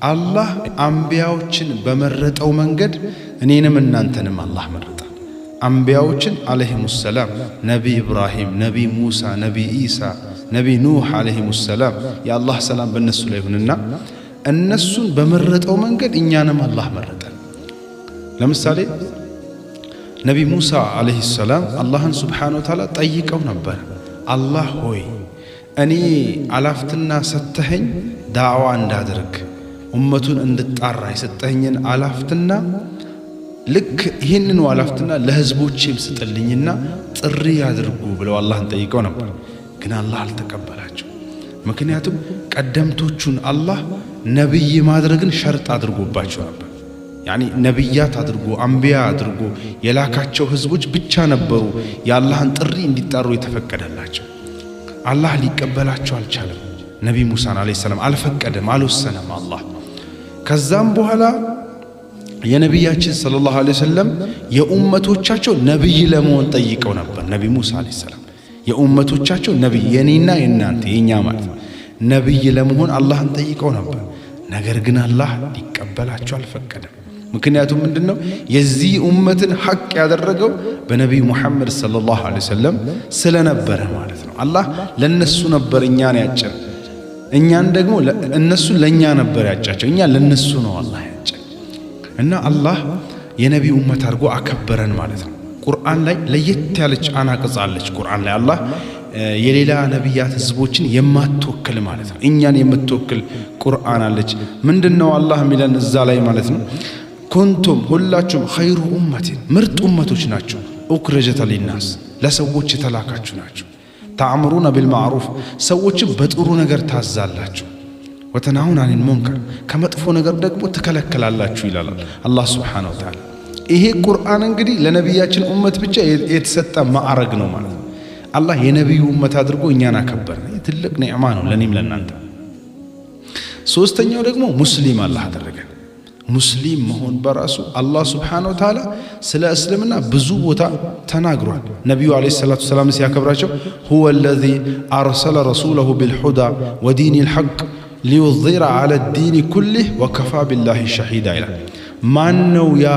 አላህ አንቢያዎችን በመረጠው መንገድ እኔንም እናንተንም አላህ መረጠ። አንቢያዎችን አለይሂሙስ ሰላም ነቢይ ኢብራሂም፣ ነቢይ ሙሳ፣ ነቢይ ኢሳ፣ ነቢይ ኑህ አለይሂሙስ ሰላም የአላህ ሰላም በእነሱ ላይ ይሁንና እነሱን በመረጠው መንገድ እኛንም አላህ መረጠ። ለምሳሌ ነቢይ ሙሳ አለይሂ ሰላም አላህን ሱብሓነሁ ወተዓላ ጠይቀው ነበር። አላህ ሆይ እኔ አላፍትና ሰተኸኝ ዳዕዋ እንዳደርግ ኡመቱን እንድጣራ የሰጠኸኝን አላፍትና ልክ ይህንኑ አላፍትና ለህዝቦቼም ስጥልኝና ጥሪ ያድርጉ ብለው አላህን ጠይቀው ነበር። ግን አላህ አልተቀበላቸው። ምክንያቱም ቀደምቶቹን አላህ ነቢይ ማድረግን ሸርጥ አድርጎባቸው ነበር። ያኒ ነቢያት አድርጎ አንቢያ አድርጎ የላካቸው ህዝቦች ብቻ ነበሩ የአላህን ጥሪ እንዲጣሩ የተፈቀደላቸው። አላህ ሊቀበላቸው አልቻለም። ነቢይ ሙሳን አለይሂ ሰላም አልፈቀደም፣ አልወሰነም አላህ። ከዛም በኋላ የነቢያችን ሰለላሁ ዐለይሂ ወሰለም የኡመቶቻቸው ነቢይ ለመሆን ጠይቀው ነበር። ነቢይ ሙሳ አለይሂ ሰላም የኡመቶቻቸው ነቢይ የኔና የናንተ የኛ ማለት ነው ነቢይ ለመሆን አላህን ጠይቀው ነበር። ነገር ግን አላህ ሊቀበላቸው አልፈቀደም። ምክንያቱም ምንድነው የዚህ ኡመትን ሐቅ ያደረገው በነቢይ ሙሐመድ ሰለላሁ ዐለይሂ ወሰለም ስለነበረ ማለት ነው። አላህ ለነሱ ነበር እኛን ያጨን፣ እኛን ደግሞ እነሱ ለኛ ነበር ያጫቸው፣ እኛ ለነሱ ነው አላህ ያጨን። እና አላህ የነቢይ ኡመት አድርጎ አከበረን ማለት ነው። ቁርአን ላይ ለየት ያለች አናቅጽ አለች። ቁርአን ላይ አላህ የሌላ ነቢያት ህዝቦችን የማትወክል ማለት ነው እኛን የምትወክል ቁርአን አለች። ምንድነው አላህ የሚለን እዛ ላይ ማለት ነው? ኩንቱም ሁላችሁም ኸይሩ ኡመቲን ምርጥ ኡመቶች ናችሁ፣ ኡክረጀተ ሊናስ ለሰዎች የተላካችሁ ናችሁ። ተአምሩነ ቢልማዕሩፍ ሰዎችን በጥሩ ነገር ታዛላችሁ፣ ወተናሁን አኒል ሙንከር ከመጥፎ ነገር ደግሞ ትከለከላላችሁ ይላል አላህ ሱብሓነሁ ወተዓላ። ይሄ ቁርአን እንግዲህ ለነቢያችን ኡመት ብቻ የተሰጠ ማዕረግ ነው ማለት ነው። አላህ የነቢዩ ኡመት አድርጎ እኛን አከበረን። ትልቅ ኒዕማ ነው ለኔም ለናንተ። ሶስተኛው ደግሞ ሙስሊም አላህ አደረገን። ሙስሊም መሆን በራሱ አላህ ሱብሓነሁ ወተዓላ ስለ እስልምና ብዙ ቦታ ተናግሯል። ነቢዩ አለይሂ ሰላቱ ወሰላም ሲያከብራቸው ሁወ ለዚ አርሰለ ረሱለሁ ቢልሁዳ ወዲኒል ሐቅ ሊዩዝሂረ ዐለ ዲኒ ኩሊህ ወከፋ ቢላሂ ሸሂዳ ይላል። ማን ነው ያ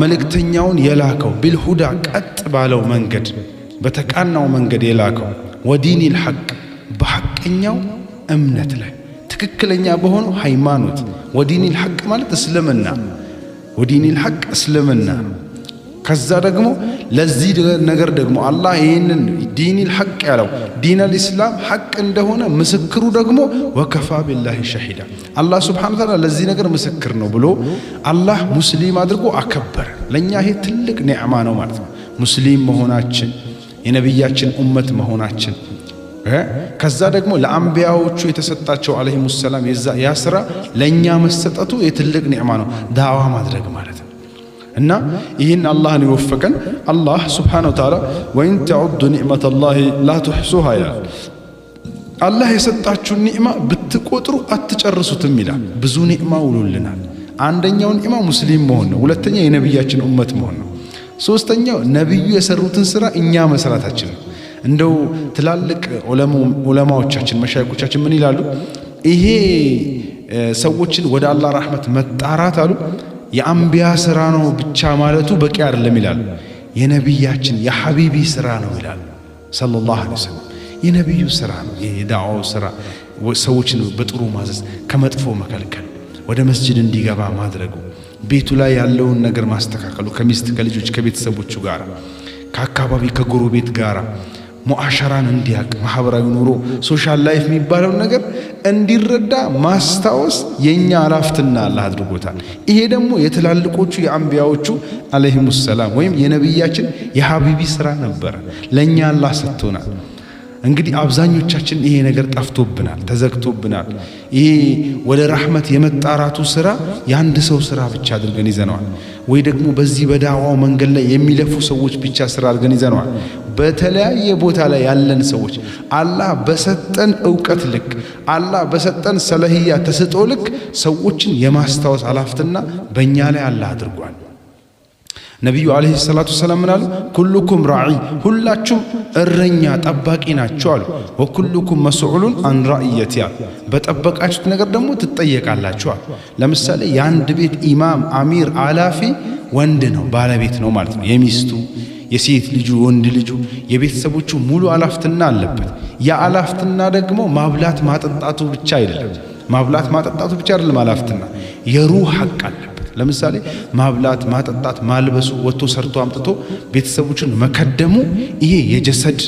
መልእክተኛውን የላከው ቢልሁዳ ቀጥ ባለው መንገድ በተቃናው መንገድ የላከው ወዲኒል ሐቅ በሐቀኛው እምነት ላይ ትክክለኛ በሆነው ሃይማኖት ወዲኒል ሐቅ ማለት እስልምና ወዲኒል ሐቅ እስልምና። ከዛ ደግሞ ለዚህ ነገር ደግሞ አላህ ይህንን ዲኒል ሐቅ ያለው ዲነል ኢስላም ሐቅ እንደሆነ ምስክሩ ደግሞ ወከፋ ቢላሂ ሸሂዳ አላህ ሱብሓነሁ ወተዓላ ለዚህ ነገር ምስክር ነው ብሎ አላህ ሙስሊም አድርጎ አከበረ። ለኛ ይሄ ትልቅ ኒዕማ ነው ማለት ነው ሙስሊም መሆናችን፣ የነቢያችን ኡመት መሆናችን። ከዛ ደግሞ ለአንቢያዎቹ የተሰጣቸው አለይሂሙስ ሰላም ያ ስራ ለኛ መሰጠቱ የትልቅ ኒዕማ ነው፣ ዳዕዋ ማድረግ ማለት ነው። እና ይህን አላህን ይወፈቀን አላህ ሱብሓነሁ ወተዓላ ወኢን ተዑዱ ኒዕመተላሂ ላ ትሕሱሃ ይላል። አላህ የሰጣችሁን ኒዕማ ብትቆጥሩ አትጨርሱትም ይላል። ብዙ ኒዕማ ውሎልናል። አንደኛው ኒዕማ ሙስሊም መሆን ነው። ሁለተኛ የነቢያችን ኡመት መሆን ነው። ሶስተኛው ነቢዩ የሰሩትን ስራ እኛ መስራታችን ነው። እንደው ትላልቅ ዑለማዎቻችን መሻይኮቻችን ምን ይላሉ? ይሄ ሰዎችን ወደ አላህ ረሕመት መጣራት አሉ የአንቢያ ስራ ነው ብቻ ማለቱ በቂ አይደለም ይላሉ። የነቢያችን የሐቢቢ ስራ ነው ይላሉ ሰለላሁ ዐለይሂ ወሰለም። የነቢዩ ስራ ነው የዳዕዋው ስራ፣ ሰዎችን በጥሩ ማዘዝ፣ ከመጥፎ መከልከል፣ ወደ መስጂድ እንዲገባ ማድረጉ፣ ቤቱ ላይ ያለውን ነገር ማስተካከሉ፣ ከሚስት ከልጆች ከቤተሰቦቹ ጋር ከአካባቢ ከጎረቤት ጋር ሙዓሸራን እንዲያቅ ማህበራዊ ኑሮ ሶሻል ላይፍ የሚባለው ነገር እንዲረዳ ማስታወስ የኛ አላፍትና አላህ አድርጎታል። ይሄ ደግሞ የትላልቆቹ የአንቢያዎቹ አለይሂሙስ ሰላም ወይም የነቢያችን የሐቢቢ ስራ ነበረ፣ ለኛ አላህ ሰጥቶናል። እንግዲህ አብዛኞቻችን ይሄ ነገር ጠፍቶብናል፣ ተዘግቶብናል። ይሄ ወደ ረሕመት የመጣራቱ ስራ የአንድ ሰው ስራ ብቻ አድርገን ይዘነዋል፣ ወይ ደግሞ በዚህ በዳዕዋው መንገድ ላይ የሚለፉ ሰዎች ብቻ ስራ አድርገን ይዘነዋል። በተለያየ ቦታ ላይ ያለን ሰዎች አላህ በሰጠን ዕውቀት ልክ አላህ በሰጠን ሰለህያ ተሰጦ ልክ ሰዎችን የማስታወስ አላፍትና በእኛ ላይ አላህ አድርጓል። ነቢዩ ዓለይሂ ሰላቱ ወሰላም ምን አሉ? ኩሉኩም ራዒ፣ ሁላችሁም እረኛ ጠባቂ ናቸው አሉ። ወኩሉኩም መስዑሉን አን ራእየቲ፣ በጠበቃችሁት ነገር ደግሞ ትጠየቃላችሁ አሉ። ለምሳሌ የአንድ ቤት ኢማም፣ አሚር፣ አላፊ ወንድ ነው፣ ባለቤት ነው ማለት ነው። የሚስቱ፣ የሴት ልጁ፣ ወንድ ልጁ፣ የቤተሰቦቹ ሙሉ አላፍትና አለበት። ያ አላፍትና ደግሞ ማብላት ማጠጣቱ ብቻ አይደለም። ማብላት ማጠጣቱ ብቻ አይደለም አላፍትና፣ የሩህ ሐቅ አለበት። ለምሳሌ ማብላት ማጠጣት ማልበሱ ወጥቶ ሰርቶ አምጥቶ ቤተሰቦችን መከደሙ ይሄ የጀሰድ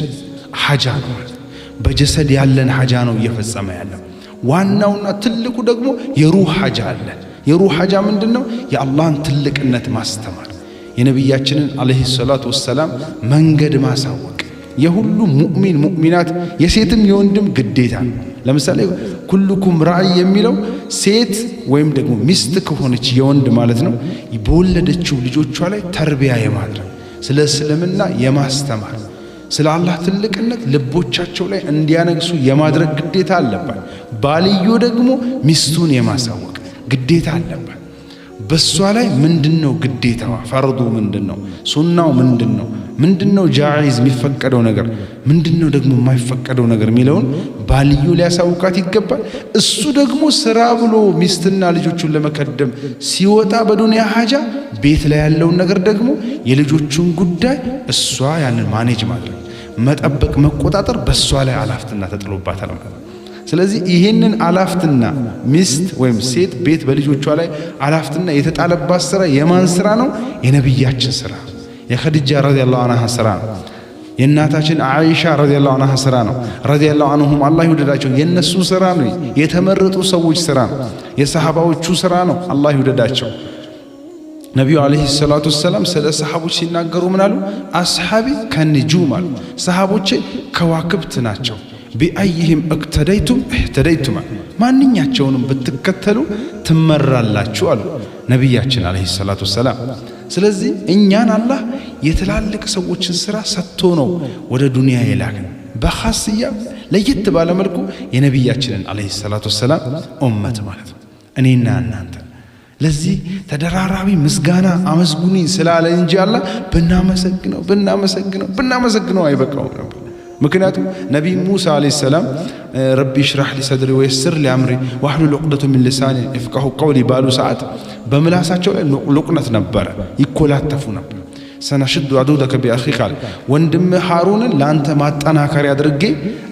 ሐጃ ነው ማለት ነው። በጀሰድ ያለን ሐጃ ነው እየፈጸመ ያለው። ዋናውና ትልቁ ደግሞ የሩህ ሐጃ አለ። የሩህ ሐጃ ምንድነው? የአላህን ትልቅነት ማስተማር፣ የነቢያችንን አለይሂ ሰላቱ ወሰላም መንገድ ማሳወቅ የሁሉም ሙእሚን ሙእሚናት የሴትም የወንድም ግዴታ ነው። ለምሳሌ ኩሉኩም ራዒ የሚለው ሴት ወይም ደግሞ ሚስት ከሆነች የወንድ ማለት ነው በወለደችው ልጆቿ ላይ ተርቢያ የማድረግ ስለ እስልምና የማስተማር ስለ አላህ ትልቅነት ልቦቻቸው ላይ እንዲያነግሱ የማድረግ ግዴታ አለባት። ባልዮ ደግሞ ሚስቱን የማሳወቅ ግዴታ አለባት። በሷ ላይ ምንድነው ግዴታዋ? ፈርዱ ምንድነው? ሱናው ምንድነው? ምንድነው ጃኢዝ የሚፈቀደው ነገር ምንድነው ደግሞ የማይፈቀደው ነገር የሚለውን ባልዩ ሊያሳውቃት ይገባል። እሱ ደግሞ ስራ ብሎ ሚስትና ልጆቹን ለመከደም ሲወጣ በዱንያ ሐጃ ቤት ላይ ያለውን ነገር ደግሞ የልጆቹን ጉዳይ እሷ ያንን ማኔጅ ማድረግ መጠበቅ መቆጣጠር በሷ ላይ አላፍትና ተጥሎባታል ማለት ነው። ስለዚህ ይሄንን አላፍትና ሚስት ወይም ሴት ቤት በልጆቿ ላይ አላፍትና የተጣለባት ስራ የማን ስራ ነው? የነብያችን ስራ፣ የኸዲጃ ረዲየላሁ ዐንሃ ስራ ነው። የእናታችን አይሻ ረዲየላሁ ዐንሃ ስራ ነው። ረዲየላሁ ዐንሁም አላህ ይወደዳቸው የነሱ ስራ ነው። የተመረጡ ሰዎች ስራ ነው። የሰሃባዎቹ ስራ ነው። አላህ ይወደዳቸው። ነቢዩ አለይሂ ሰላቱ ወሰላም ስለ ሰሃቦች ሲናገሩ ምን አሉ? አስሐቢ ከንጁም አሉ። ሰሃቦቼ ከዋክብት ናቸው። ቢአይህም እቅተደይቱም እህተደይቱም፣ ማንኛቸውንም ብትከተሉ ትመራላችሁ አሉ ነቢያችን አለይሂ ሰላቱ ወሰላም። ስለዚህ እኛን አላህ የትላልቅ ሰዎችን ስራ ሰጥቶ ነው ወደ ዱንያ የላከን። በኻስያ ለየት ባለ መልኩ የነቢያችንን አለይሂ ሰላቱ ወሰላም ኡመት ማለት ነው እኔና እናንተ። ለዚህ ተደራራቢ ምስጋና አመስጉኒ ስላለ እንጂ አላህ ብናመሰግነው አይበቃውም ነበር። ምክንያቱም ነቢይ ሙሳ አለይሂ ሰላም ረቢ ሽራህ ሊ ሰድሪ ወየስር ሊ አምሪ ወህሉል ዑቅደተ ሚን ሊሳኒ ይፍቀሁ ቀውሊ ባሉ ሰዓት በምላሳቸው ላይ ሉቅነት ነበረ፣ ይኮላተፉ ነበር። ሰነሽዱ አዱደከ ቢአኺካ፣ ወንድም ሃሩንን ለአንተ ማጠናከሪያ አድርጌ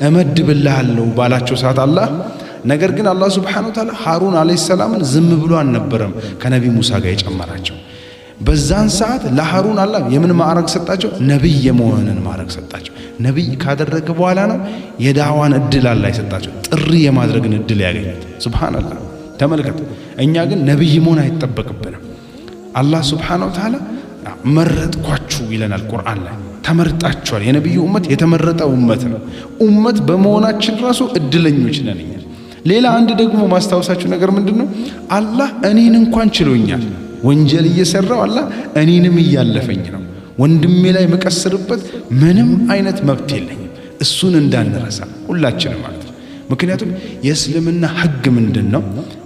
እመድብልሃለሁ ባላቸው ሰዓት አላህ ነገር ግን አላህ ሱብሓነሁ ወተዓላ ሃሩን አለይሂ ሰላምን ዝም ብሎ አልነበረም ከነቢይ ሙሳ ጋር የጨመራቸው። በዛን ሰዓት ለሃሩን አላህ የምን ማዕረግ ሰጣቸው? ነቢይ የመሆንን ማዕረግ ሰጣቸው። ነቢይ ካደረገ በኋላ ነው የዳዋን እድል አላህ የሰጣቸው፣ ጥሪ የማድረግን እድል ያገኙት። ሱብሃንአላህ ተመልከቱ። እኛ ግን ነቢይ መሆን አይጠበቅብንም። አላህ ሱብሓነሁ ወተዓላ መረጥኳችሁ ይለናል ቁርአን ላይ። ተመርጣችኋል። የነቢዩ ኡመት የተመረጠ ኡመት ነው። ኡመት በመሆናችን ራሱ እድለኞች ነን እኛ። ሌላ አንድ ደግሞ ማስታወሳችሁ ነገር ምንድነው? አላህ እኔን እንኳን ችሎኛል። ወንጀል እየሰራው አላህ እኔንም እያለፈኝ ነው። ወንድሜ ላይ መቀስርበት ምንም አይነት መብት የለኝም። እሱን እንዳንረሳ ሁላችንም ማለት ነው። ምክንያቱም የእስልምና ሕግ ምንድነው?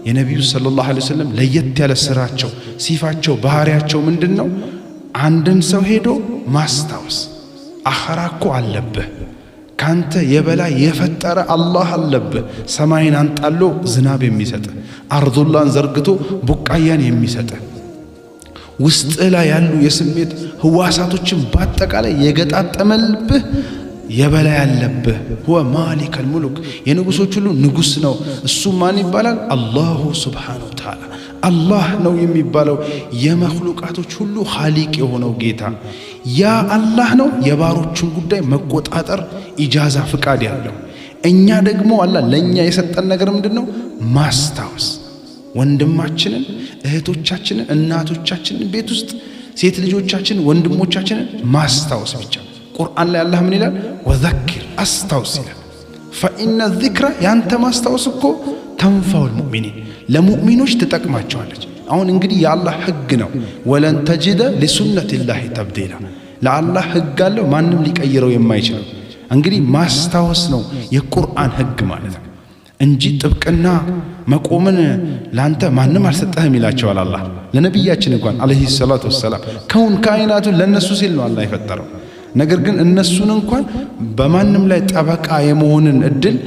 የነቢዩ ሰለላሁ ዐለይሂ ወሰለም ለየት ያለ ስራቸው፣ ሲፋቸው፣ ባህሪያቸው ምንድነው? አንድን ሰው ሄዶ ማስታወስ። አኸራ እኮ አለብህ፣ ካንተ የበላይ የፈጠረ አላህ አለብህ። ሰማይን አንጣሎ ዝናብ የሚሰጥ፣ አርዱላን ዘርግቶ ቡቃያን የሚሰጥ፣ ውስጥ ላይ ያሉ የስሜት ህዋሳቶችን በአጠቃላይ የገጣጠመልብህ የበላይ ያለብህ ሁወ ማሊከል ሙሉክ፣ የንጉሶች ሁሉ ንጉስ ነው። እሱ ማን ይባላል? አላሁ ሱብሓነሁ ወተዓላ አላህ ነው የሚባለው። የመኽሉቃቶች ሁሉ ኻሊቅ የሆነው ጌታ ያ አላህ ነው። የባሮቹን ጉዳይ መቆጣጠር ኢጃዛ ፍቃድ ያለው። እኛ ደግሞ አላህ ለኛ የሰጠን ነገር ምንድነው? ማስታወስ። ወንድማችንን፣ እህቶቻችንን፣ እናቶቻችንን ቤት ውስጥ ሴት ልጆቻችንን፣ ወንድሞቻችንን ማስታወስ ብቻ። ቁርአን ላይ አላህ ምን ይላል? ወዘኪር አስታውስ ይላል። ፈኢነ ዚክራ ያንተ ማስታወስ እኮ ተንፋውል ሙእሚኒን ለሙእሚኖች ትጠቅማቸዋለች። አሁን እንግዲህ የአላህ ህግ ነው። ወለን ተጅደ ሊሱነቲላሂ ተብዲላ፣ ለአላህ ህግ አለው ማንም ሊቀይረው የማይችለው። እንግዲህ ማስታወስ ነው የቁርአን ህግ ማለት ነው። እንጂ ጥብቅና መቆምን ላንተ ማንም አልሰጠህም ይላቸዋል አላህ ለነብያችን እንኳን አለይሂ ሰላቱ ወሰላም። ከውን ካይናቱን ለነሱ ሲል ነው አላህ የፈጠረው። ነገር ግን እነሱን እንኳን በማንም ላይ ጠበቃ የመሆንን እድል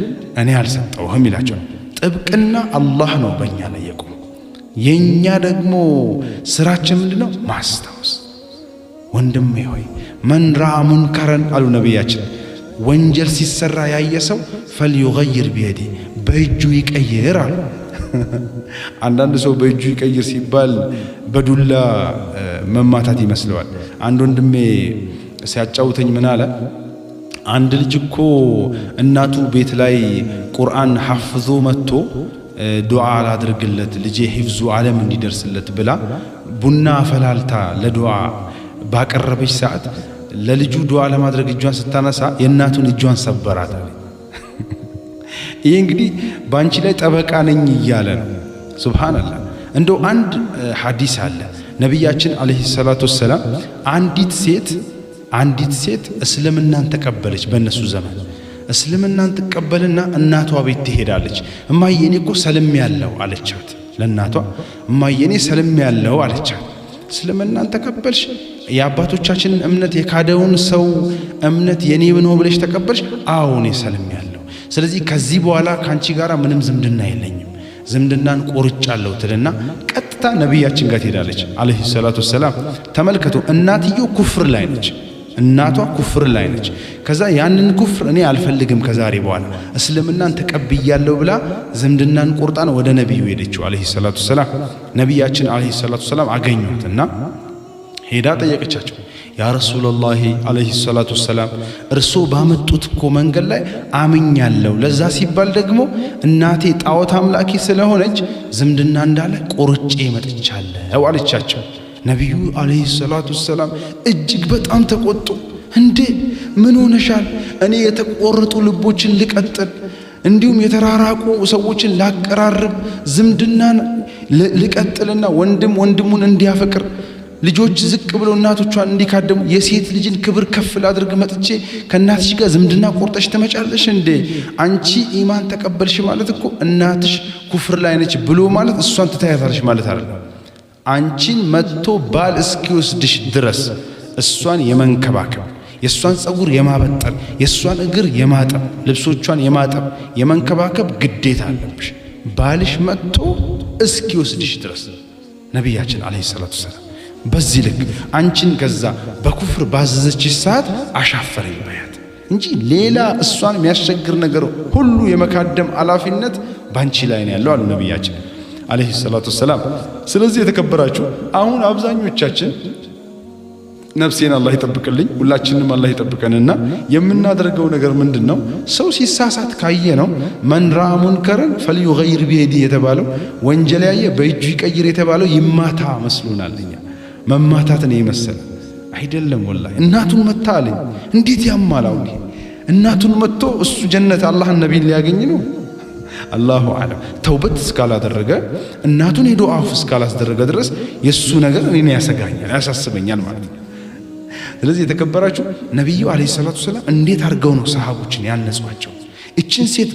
እኔ አልሰጠውህም ይላቸዋል። ጥብቅና አላህ ነው በእኛ ላይ የቆመው። የኛ ደግሞ ስራችን ምንድነው? ማስታወስ። ወንድሜ ሆይ መን ረአ ሙንከረን አሉ ነብያችን፣ ወንጀል ሲሰራ ያየ ሰው ፈልዩገይር ቢየዲ በእጁ ይቀይር አሉ። አንዳንድ ሰው በእጁ ይቀይር ሲባል በዱላ መማታት ይመስለዋል። አንድ ወንድሜ ሲያጫውተኝ ምን አለ፣ አንድ ልጅ እኮ እናቱ ቤት ላይ ቁርአን ሐፍዞ መጥቶ ዱዓ አላድርግለት ልጄ ሂፍዙ ዓለም እንዲደርስለት ብላ ቡና ፈላልታ ለዱዓ ባቀረበች ሰዓት ለልጁ ዱዓ ለማድረግ እጇን ስታነሳ የእናቱን እጇን ሰበራት አለ። ይሄ እንግዲህ ባንቺ ላይ ጠበቃ ነኝ እያለ ነው። ሱብሃንአላህ። እንደው አንድ ሐዲስ አለ ነብያችን አለይሂ ሰላቱ ወሰላም አንዲት ሴት እስልምናን ተቀበለች። በእነሱ ዘመን እስልምናን ተቀበልና እናቷ ቤት ትሄዳለች። እማዬ እኔ እኮ ሰልሜያለሁ አለቻት። ለእናቷ እማዬ እኔ ሰልሜያለሁ አለቻት። እስልምናን ተቀበልሽ? የአባቶቻችንን እምነት የካደውን ሰው እምነት የኔ ነው ብለሽ ተቀበልሽ? አዎ እኔ ሰልሜያለሁ። ስለዚህ ከዚህ በኋላ ካንቺ ጋራ ምንም ዝምድና የለኝም፣ ዝምድናን ቆርጫለሁ ትልና ቀጥታ ነብያችን ጋር ትሄዳለች አለይሂ ሰላቱ ወሰላም። ተመልከቱ፣ እናትየው ኩፍር ላይ ነች። እናቷ ኩፍር ላይ ነች። ከዛ ያንን ኩፍር እኔ አልፈልግም ከዛሬ በኋላ እስልምናን ተቀብያለሁ ብላ ዝምድናን ቆርጣን ወደ ነብዩ ሄደችው አለይሂ ሰላቱ ወሰላም። ነብያችን አለይሂ ሰላቱ ወሰላም አገኙትና ሄዳ ጠየቀቻቸው። ያ ረሱላህ አለይሂ ሰላቱ ወሰላም እርሶ ባመጡት እኮ መንገድ ላይ አምኛለሁ፣ ለዛ ሲባል ደግሞ እናቴ ጣዖት አምላኪ ስለሆነች ዝምድና እንዳለ ቆርጬ መጥቻለሁ አለቻቸው። ነቢዩ አለይሂ ሰላቱ ወሰላም እጅግ በጣም ተቆጡ። እንዴ ምን ሆነሻል? እኔ የተቆረጡ ልቦችን ልቀጥል፣ እንዲሁም የተራራቁ ሰዎችን ላቀራርብ፣ ዝምድናን ልቀጥልና ወንድም ወንድሙን እንዲያፈቅር፣ ልጆች ዝቅ ብለው እናቶቿን እንዲካደሙ፣ የሴት ልጅን ክብር ከፍ ላድርግ መጥቼ ከእናትሽ ጋር ዝምድና ቆርጠሽ ትመጫለሽ እንዴ? አንቺ ኢማን ተቀበልሽ ማለት እኮ እናትሽ ኩፍር ላይ ነች ብሎ ማለት እሷን ትታያታለሽ ማለት አይደለም። አንቺን መጥቶ ባል እስኪወስድሽ ድረስ እሷን የመንከባከብ፣ የእሷን ጸጉር የማበጠር፣ የእሷን እግር የማጠብ፣ ልብሶቿን የማጠብ የመንከባከብ ግዴታ አለብሽ ባልሽ መጥቶ እስኪወስድሽ ድረስ። ነቢያችን አለይሂ ሰላቱ ወሰላም በዚህ ልክ አንቺን ከዛ በኩፍር ባዘዘችሽ ሰዓት አሻፈረኝ በያት እንጂ ሌላ እሷን የሚያስቸግር ነገር ሁሉ የመካደም ኃላፊነት ባንቺ ላይ ነው ያለው አሉ ነቢያችን አለይሂ ሰላቱ ወሰላም። ስለዚህ የተከበራችሁ አሁን አብዛኞቻችን ነፍሴን አላህ ይጠብቅልኝ ሁላችንም አላህ ይጠብቀንና የምናደርገው ነገር ምንድነው? ሰው ሲሳሳት ካየ ነው መን ረአ ሙንከረን ፈልዩገይር ቢየዲ የተባለው ወንጀል ያየ በእጁ ይቀይር የተባለው ይማታ መስሎናል። እኛ መማታትን የመሰለ አይደለም። ወላሂ እናቱን መታ አለኝ። እንዴት ያማላው! እናቱን መጥቶ እሱ ጀነት አላህን ነቢይን ሊያገኝ ነው። አላሁ አለም። ተውበት እስካላደረገ እናቱን ሄዶ አፍ እስካላስደረገ ድረስ የሱ ነገር እኔን ያሰጋኛል፣ ያሳስበኛል ማለት ነው። ስለዚህ የተከበራችሁ ነብዩ አለይሂ ሰላቱ ወሰላም እንዴት አድርገው ነው ሰሃቦችን ያነጿቸው? እችን ሴት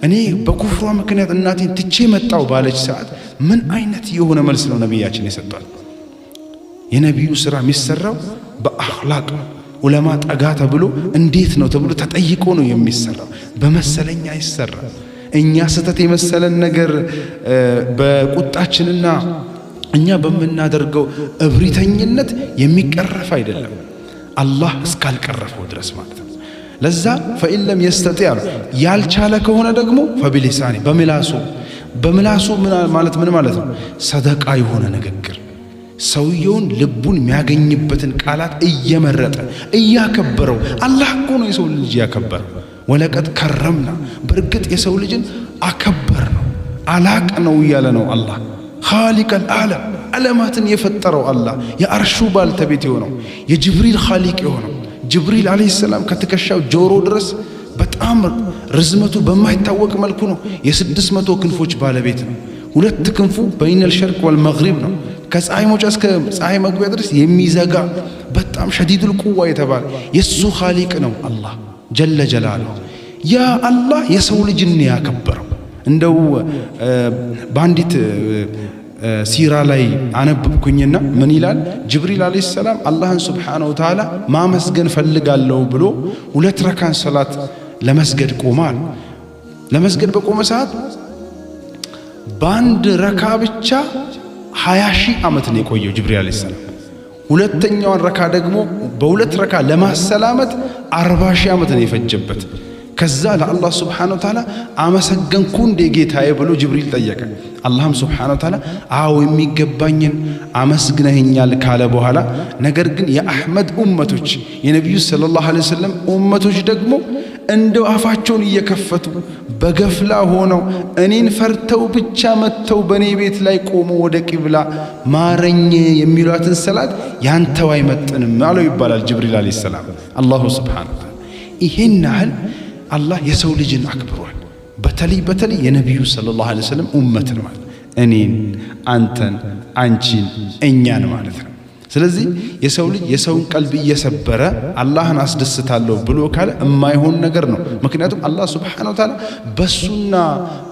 እኔ በኩፍሯ ምክንያት እናቴን ትቼ መጣው ባለች ሰዓት ምን አይነት የሆነ መልስ ነው ነብያችን የሰጧል? የነብዩ ስራ የሚሰራው በአኽላቅ ዑለማ ጠጋ ተብሎ እንዴት ነው ተብሎ ተጠይቆ ነው የሚሰራው። በመሰለኛ አይሰራም። እኛ ስተት የመሰለን ነገር በቁጣችንና እኛ በምናደርገው እብሪተኝነት የሚቀረፍ አይደለም፣ አላህ እስካልቀረፈው ድረስ ማለት ነው። ለዛ ፈኢን ለም የስተጢዕ ያልቻለ ከሆነ ደግሞ ፈቢሊሳኒ በምላሱ ማለት ምን ማለት ነው? ሰደቃ የሆነ ንግግር ሰውየውን ልቡን የሚያገኝበትን ቃላት እየመረጠ እያከበረው። አላህ እኮ ነው የሰው ልጅ ያከበረው። ወለቀድ ከረምና በእርግጥ የሰው ልጅን አከበር ነው አላቅ ነው እያለ ነው አላህ። ኻሊቀል ዓለም ዓለማትን የፈጠረው አላህ፣ የአርሹ ባልተቤት የሆነው የጅብሪል ኻሊቅ የሆነው ጅብሪል አለይሂ ሰላም ከትከሻው ጆሮ ድረስ በጣም ርዝመቱ በማይታወቅ መልኩ ነው። የ600 ክንፎች ባለቤት ነው። 2 ክንፉ በይነል ሸርቅ ወልመግሪብ ነው። ከፀሐይ መውጫ እስከ ፀሐይ መግቢያ ድረስ የሚዘጋ በጣም ሸዲዱል ቁዋ የተባለ የሱ ኻሊቅ ነው አላህ ጀለ ጀላሉ። ያ አላህ የሰው ልጅን ያከበረው። እንደው ባንዲት ሲራ ላይ አነብብኩኝና ምን ይላል? ጅብሪል አለይሂ ሰላም አላህን ሱብሓነሁ ወተዓላ ማመስገን ፈልጋለሁ ብሎ 2 ረካን ሰላት ለመስገድ ቆማል። ለመስገድ በቆመ ሰዓት በአንድ ረካ ብቻ 20,000 ዓመት ነው የቆየው ጅብሪል አለይሂ ሰላም። ሁለተኛውን ረካ ደግሞ በ2 ረካ ለማሰላመት 40,000 ዓመት ነው የፈጀበት። ከዛ ለአላህ ሱብሓነሁ ወተዓላ አመሰገንኩ እንደ ጌታዬ ብሎ ጅብሪል ጠየቀ። አላህም ሱብሓነሁ ወተዓላ አዎ የሚገባኝን አመስግነኸኛል ካለ በኋላ ነገር ግን የአሕመድ ኡመቶች የነቢዩ ሰለላሁ ዐለይሂ ወሰለም ኡመቶች ደግሞ እንደው አፋቸውን እየከፈቱ በገፍላ ሆነው እኔን ፈርተው ብቻ መጥተው በኔ ቤት ላይ ቆሞ ወደ ቂብላ ማረኝ የሚሏትን ሰላት ያንተው አይመጥንም አለው ይባላል ጅብሪል አለይሂ ሰላም። አላሁ ሱብሓነሁ ወተዓላ ይሄን ያህል አላህ የሰው ልጅን አክብሯል። በተለይ የነቢዩ ሰለላሁ ዐለይሂ ወሰለም ኡመትን ማለት እኔን፣ አንተን፣ አንቺን፣ እኛን ማለት ነው። ስለዚህ የሰው ልጅ የሰውን ቀልብ እየሰበረ አላህን አስደስታለሁ ብሎ ካለ የማይሆን ነገር ነው። ምክንያቱም አላህ ሱብሓነሁ ወተዓላ በሱና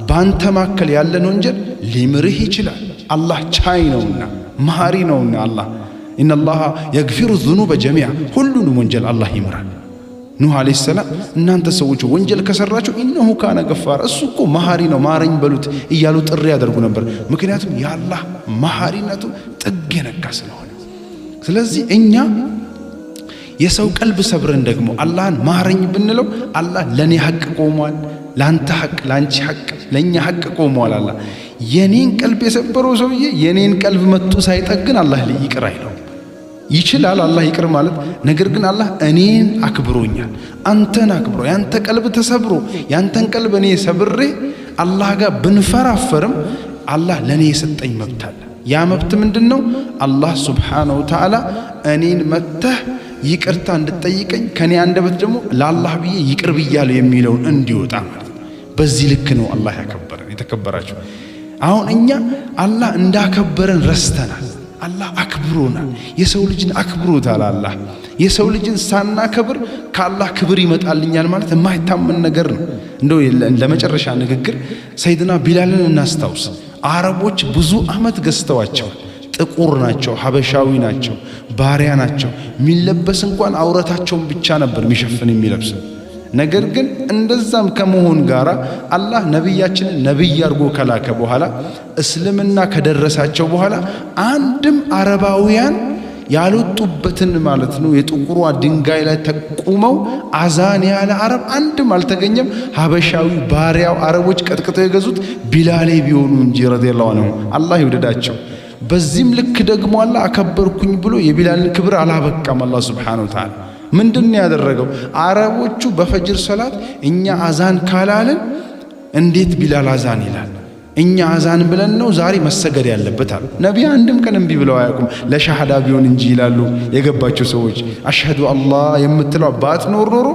ባንተ መካከል ያለን ወንጀል ሊምርህ ይችላል። አላህ ቻይ ነውና መሐሪ ነውና አላህ ኢነላሃ የግፊሩ ዙኑበ ጀሚዓ ሁሉንም ወንጀል አላህ ይምራል። ኑህ አለይሂ ሰላም እናንተ ሰዎች ወንጀል ከሰራችሁ ኢነሁ ካነ ገፋር እሱ እኮ መሐሪ ነው ማረኝ በሉት እያሉ ጥሪ ያደርጉ ነበር። ምክንያቱም የአላህ መሐሪነቱ ጥግ የነካ ስለሆነ። ስለዚህ እኛ የሰው ቀልብ ሰብረን ደግሞ አላህን ማረኝ ብንለው አላህ ለኔ ሐቅ ቆሟል፣ ላንተ ሐቅ፣ ላንቺ ሐቅ፣ ለኛ ሐቅ ቆሟል። አላህ የኔን ቀልብ የሰበረው ሰውዬ የኔን ቀልብ መጥቶ ሳይጠግን አላህ ይቅር አይለው ይችላል። አላህ ይቅር ማለት ነገር ግን አላህ እኔን አክብሮኛል፣ አንተን አክብሮ ያንተ ቀልብ ተሰብሮ ያንተን ቀልብ እኔ ሰብሬ አላህ ጋር ብንፈራፈርም አላህ ለኔ የሰጠኝ መብት አለ። ያ መብት ምንድነው? አላህ ሱብሓነሁ ወተዓላ እኔን መተህ ይቅርታ እንድጠይቀኝ ከኔ አንደበት ደግሞ ለአላህ ብዬ ይቅር ብያለሁ የሚለውን እንዲወጣ ማለት ነው። በዚህ ልክ ነው አላህ ያከበረን። የተከበራችሁ አሁን እኛ አላህ እንዳከበረን ረስተናል። አላህ አክብሮናል። የሰው ልጅን አክብሮታል። አላህ የሰው ልጅን ሳናከብር ከአላህ ክብር ይመጣልኛል ማለት የማይታመን ነገር ነው። እንደው ለመጨረሻ ንግግር ሰይድና ቢላልን እናስታውስ። አረቦች ብዙ ዓመት ገዝተዋቸዋል። ጥቁር ናቸው፣ ሀበሻዊ ናቸው፣ ባሪያ ናቸው። የሚለበስ እንኳን አውረታቸውን ብቻ ነበር የሚሸፍን የሚለብስ። ነገር ግን እንደዛም ከመሆን ጋር አላህ ነቢያችንን ነቢይ አድርጎ ከላከ በኋላ እስልምና ከደረሳቸው በኋላ አንድም አረባውያን ያልወጡበትን ማለት ነው የጥቁሯ ድንጋይ ላይ ተቆመው አዛን ያለ አረብ አንድም አልተገኘም። ሀበሻዊ ባሪያው አረቦች ቀጥቅጠው የገዙት ቢላሌ ቢሆኑ እንጂ ረዲየላሁ ዐንሁ አላህ ይወደዳቸው። በዚህም ልክ ደግሞ አላህ አከበርኩኝ ብሎ የቢላልን ክብር አላበቃም። አላህ ሱብሓነሁ ወተዓላ ምንድን ያደረገው? አረቦቹ በፈጅር ሰላት እኛ አዛን ካላልን እንዴት ቢላል አዛን ይላል? እኛ አዛን ብለን ነው ዛሬ መሰገድ ያለበት አሉ። ነቢ አንድም ቀን እምቢ ብለው አያውቁም። ለሻሃዳ ቢሆን እንጂ ይላሉ የገባቸው ሰዎች። አሽሀዱ አላህ የምትለው ባትኖር ኖሮ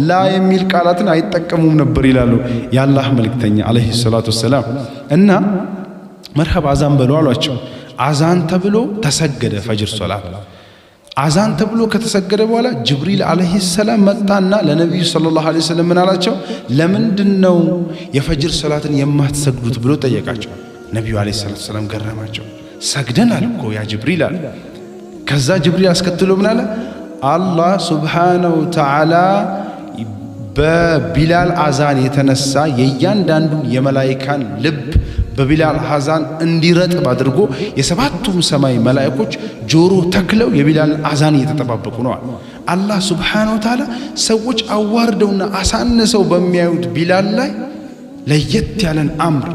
ላ የሚል ቃላትን አይጠቀሙም ነበር ይላሉ የአላህ መልእክተኛ አለይሂ ሰላቱ ወሰላም። እና መርሐባ አዛን በሉ አሏቸው። አዛን ተብሎ ተሰገደ ፈጅር ሶላት። አዛን ተብሎ ከተሰገደ በኋላ ጅብሪል አለይሂ ሰላም መጣና ለነብዩ ሰለላሁ ዐለይሂ ወሰለም ምን አላቸው? ለምንድነው የፈጅር ሶላትን የማትሰግዱት ብሎ ጠየቃቸው። ነብዩ አለይሂ ሰላም ገረማቸው። ሰግደናል እኮ ያ ጅብሪል አለ። ከዛ ጅብሪል አስከትሎ ምን አለ? አላህ ሱብሓነሁ ወተዓላ በቢላል አዛን የተነሳ የእያንዳንዱን የመላኢካን ልብ በቢላል አዛን እንዲረጥብ አድርጎ የሰባቱም ሰማይ መላእክቶች ጆሮ ተክለው የቢላል አዛን እየተጠባበቁ ነው። አላህ ሱብሓነሁ ወተዓላ ሰዎች አዋርደውና አሳንሰው በሚያዩት ቢላል ላይ ለየት ያለን አምር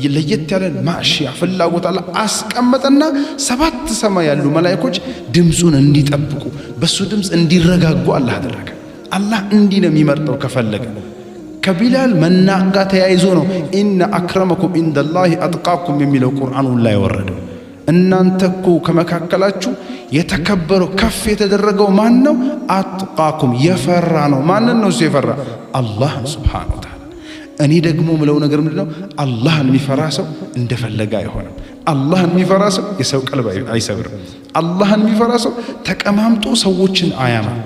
ለየት ያለን ማዕሺያ ፍላጎት አላህ አስቀመጠና ሰባት ሰማይ ያሉ መላእክቶች ድምፁን እንዲጠብቁ በሱ ድምፅ እንዲረጋጉ አላህ አደረገ። አላህ እንዲህ ነው የሚመርጠው ከፈለገ። ከቢላል መናቅ ጋር ተያይዞ ነው ኢነ አክረመኩም ኢንደላሂ አጥቃኩም የሚለው ቁርአኑ ላይ ወረደው። እናንተ እኮ ከመካከላችሁ የተከበረው ከፍ የተደረገው ማን ነው? አጥቃኩም የፈራ ነው። ማንን ነው እሱ የፈራ? አላህ ሱብሓነሁ ወተዓላ። እኔ ደግሞ ምለው ነገር ምንድነው? አላህን የሚፈራ ሰው እንደፈለገ አይሆንም። አላህን የሚፈራ ሰው የሰው ቀልብ አይሰብርም። አላህን የሚፈራ ሰው ተቀማምጦ ሰዎችን አያማም።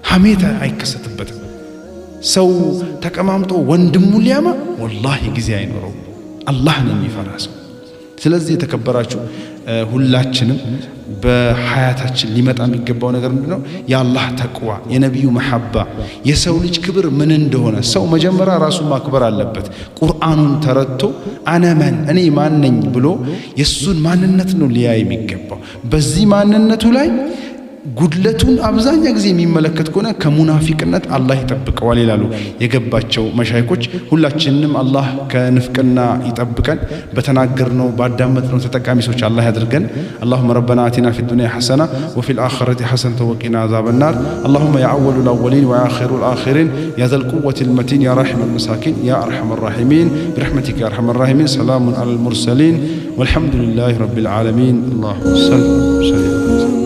ሐሜት አይከሰትበትም። ሰው ተቀማምጦ ወንድሙ ሊያማ ወላሂ ጊዜ አይኖረው። አላህ ነው የሚፈራ ሰው። ስለዚህ የተከበራችሁ ሁላችንም በሐያታችን ሊመጣ የሚገባው ነገር ምንድነው? የአላህ ተቅዋ፣ የነቢዩ መሐባ፣ የሰው ልጅ ክብር ምን እንደሆነ ሰው መጀመሪያ ራሱን ማክበር አለበት። ቁርአኑን ተረድቶ አነመን እኔ ማን ነኝ ብሎ የሱን ማንነት ነው ሊያ የሚገባው። በዚህ ማንነቱ ላይ ጉድለቱን አብዛኛ ጊዜ የሚመለከት ከሆነ ከሙናፊቅነት አላህ ይጠብቀዋል ይላሉ የገባቸው መሻይኮች። ሁላችንንም አላህ ከንፍቅና ይጠብቀን። በተናገርነው ባዳመጥነው ተጠቃሚ ሰዎች አላህ ያድርገን። اللهم ربنا آتنا في الدنيا حسنة وفي الآخرة حسنة وقنا عذاب النار. اللهم يا أول الأولين ويا آخر الآخرين يا ذا القوة المتين يا راحم المساكين يا أرحم الراحمين برحمتك يا أرحم الراحمين. سلام على المرسلين والحمد لله رب العالمين. اللهم صل وسلم.